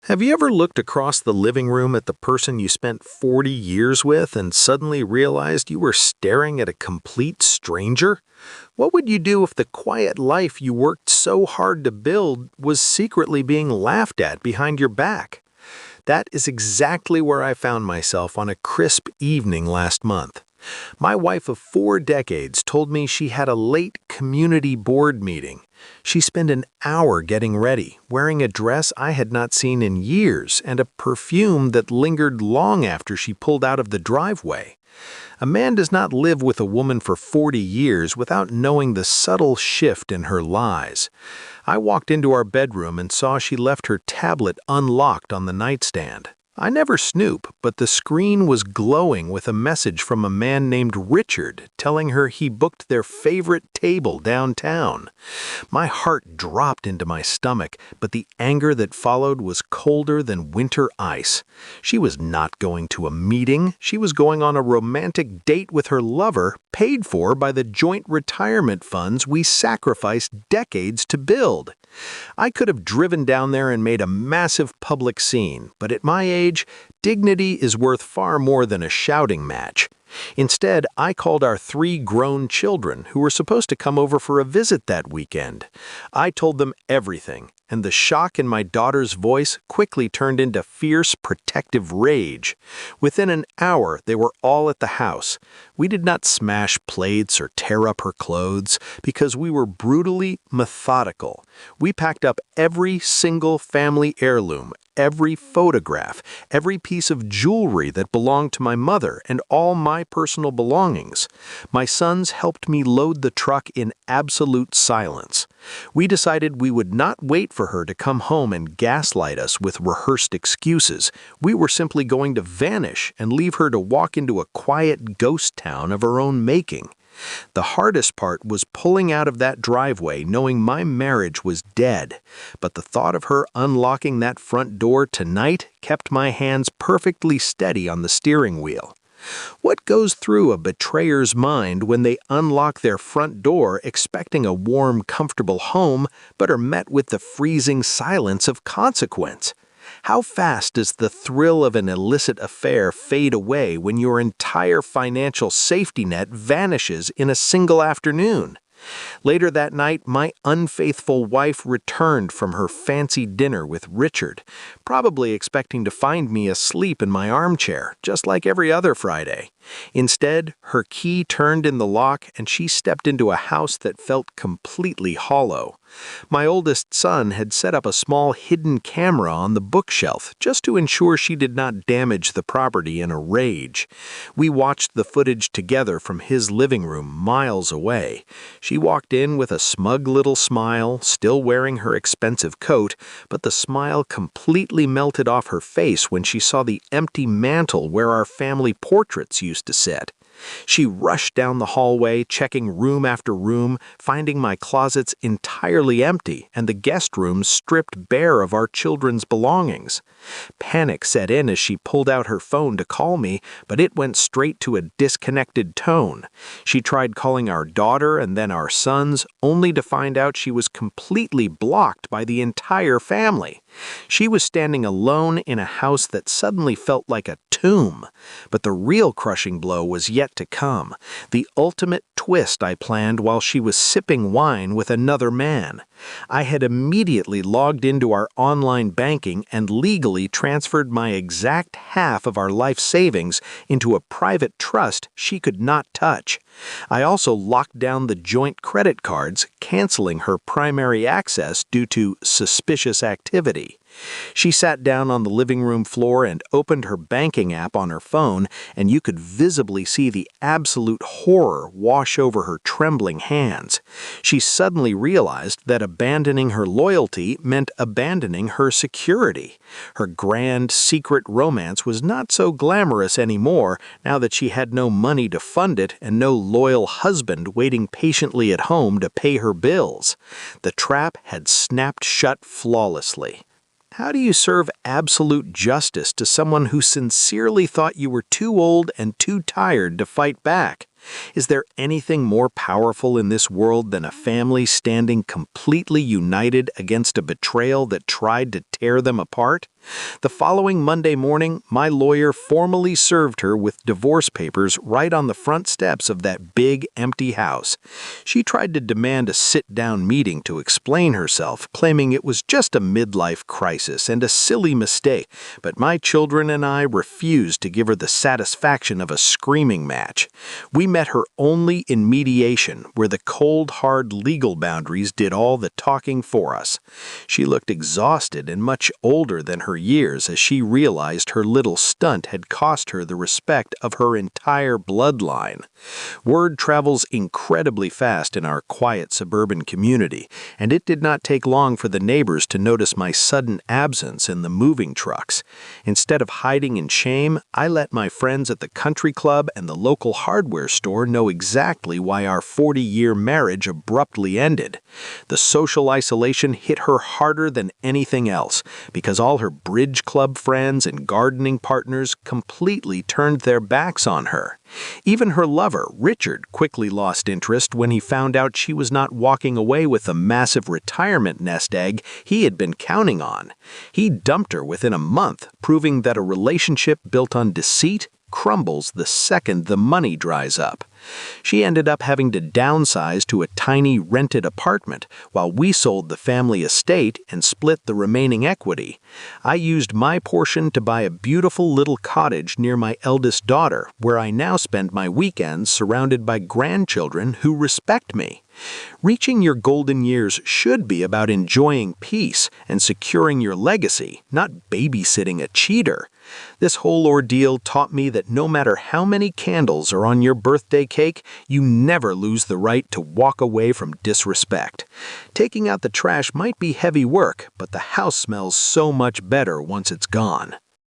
Have you ever looked across the living room at the person you spent 40 years with and suddenly realized you were staring at a complete stranger? What would you do if the quiet life you worked so hard to build was secretly being laughed at behind your back? That is exactly where I found myself on a crisp evening last month. My wife of 4 decades told me she had a late community board meeting. She spent an hour getting ready, wearing a dress I had not seen in years and a perfume that lingered long after she pulled out of the driveway. A man does not live with a woman for 40 years without knowing the subtle shift in her lies. I walked into our bedroom and saw she left her tablet unlocked on the nightstand. I never snoop, but the screen was glowing with a message from a man named Richard telling her he booked their favorite table downtown. My heart dropped into my stomach, but the anger that followed was colder than winter ice. She was not going to a meeting. She was going on a romantic date with her lover, paid for by the joint retirement funds we sacrificed decades to build. I could have driven down there and made a massive public scene, but at my age, dignity is worth far more than a shouting match. Instead, I called our 3 grown children who were supposed to come over for a visit that weekend. I told them everything, and the shock in my daughter's voice quickly turned into fierce, protective rage. Within an hour, they were all at the house. We did not smash plates or tear up her clothes because we were brutally methodical. We packed up every single family heirloom, every photograph, every piece of jewelry that belonged to my mother, and all my personal belongings. My sons helped me load the truck in absolute silence. We decided we would not wait for her to come home and gaslight us with rehearsed excuses. We were simply going to vanish and leave her to walk into a quiet ghost town of her own making. The hardest part was pulling out of that driveway knowing my marriage was dead, but the thought of her unlocking that front door tonight kept my hands perfectly steady on the steering wheel. What goes through a betrayer's mind when they unlock their front door expecting a warm, comfortable home, but are met with the freezing silence of consequence? How fast does the thrill of an illicit affair fade away when your entire financial safety net vanishes in a single afternoon? Later that night, my unfaithful wife returned from her fancy dinner with Richard, probably expecting to find me asleep in my armchair, just like every other Friday. Instead, her key turned in the lock and she stepped into a house that felt completely hollow. My oldest son had set up a small hidden camera on the bookshelf just to ensure she did not damage the property in a rage. We watched the footage together from his living room miles away. She walked in with a smug little smile, still wearing her expensive coat, but the smile completely melted off her face when she saw the empty mantel where our family portraits used to sit. She rushed down the hallway, checking room after room, finding my closets entirely empty and the guest rooms stripped bare of our children's belongings. Panic set in as she pulled out her phone to call me, but it went straight to a disconnected tone. She tried calling our daughter and then our sons, only to find out she was completely blocked by the entire family. She was standing alone in a house that suddenly felt like a tomb. But the real crushing blow was yet to come, the ultimate twist I planned while she was sipping wine with another man. I had immediately logged into our online banking and legally transferred my exact half of our life savings into a private trust she could not touch. I also locked down the joint credit cards, canceling her primary access due to suspicious activity. She sat down on the living room floor and opened her banking app on her phone, and you could visibly see the absolute horror wash over her trembling hands. She suddenly realized that abandoning her loyalty meant abandoning her security. Her grand, secret romance was not so glamorous anymore now that she had no money to fund it and no loyal husband waiting patiently at home to pay her bills. The trap had snapped shut flawlessly. How do you serve absolute justice to someone who sincerely thought you were too old and too tired to fight back? Is there anything more powerful in this world than a family standing completely united against a betrayal that tried to tear them apart? The following Monday morning, my lawyer formally served her with divorce papers right on the front steps of that big, empty house. She tried to demand a sit-down meeting to explain herself, claiming it was just a midlife crisis and a silly mistake, but my children and I refused to give her the satisfaction of a screaming match. We met her only in mediation, where the cold, hard legal boundaries did all the talking for us. She looked exhausted and much older than her years as she realized her little stunt had cost her the respect of her entire bloodline. Word travels incredibly fast in our quiet suburban community, and it did not take long for the neighbors to notice my sudden absence in the moving trucks. Instead of hiding in shame, I let my friends at the country club and the local hardware store know exactly why our 40-year marriage abruptly ended. The social isolation hit her harder than anything else, because all her bridge club friends and gardening partners completely turned their backs on her. Even her lover, Richard, quickly lost interest when he found out she was not walking away with the massive retirement nest egg he had been counting on. He dumped her within a month, proving that a relationship built on deceit crumbles the second the money dries up. She ended up having to downsize to a tiny rented apartment while we sold the family estate and split the remaining equity. I used my portion to buy a beautiful little cottage near my eldest daughter, where I now spend my weekends surrounded by grandchildren who respect me. Reaching your golden years should be about enjoying peace and securing your legacy, not babysitting a cheater. This whole ordeal taught me that no matter how many candles are on your birthday cake, you never lose the right to walk away from disrespect. Taking out the trash might be heavy work, but the house smells so much better once it's gone.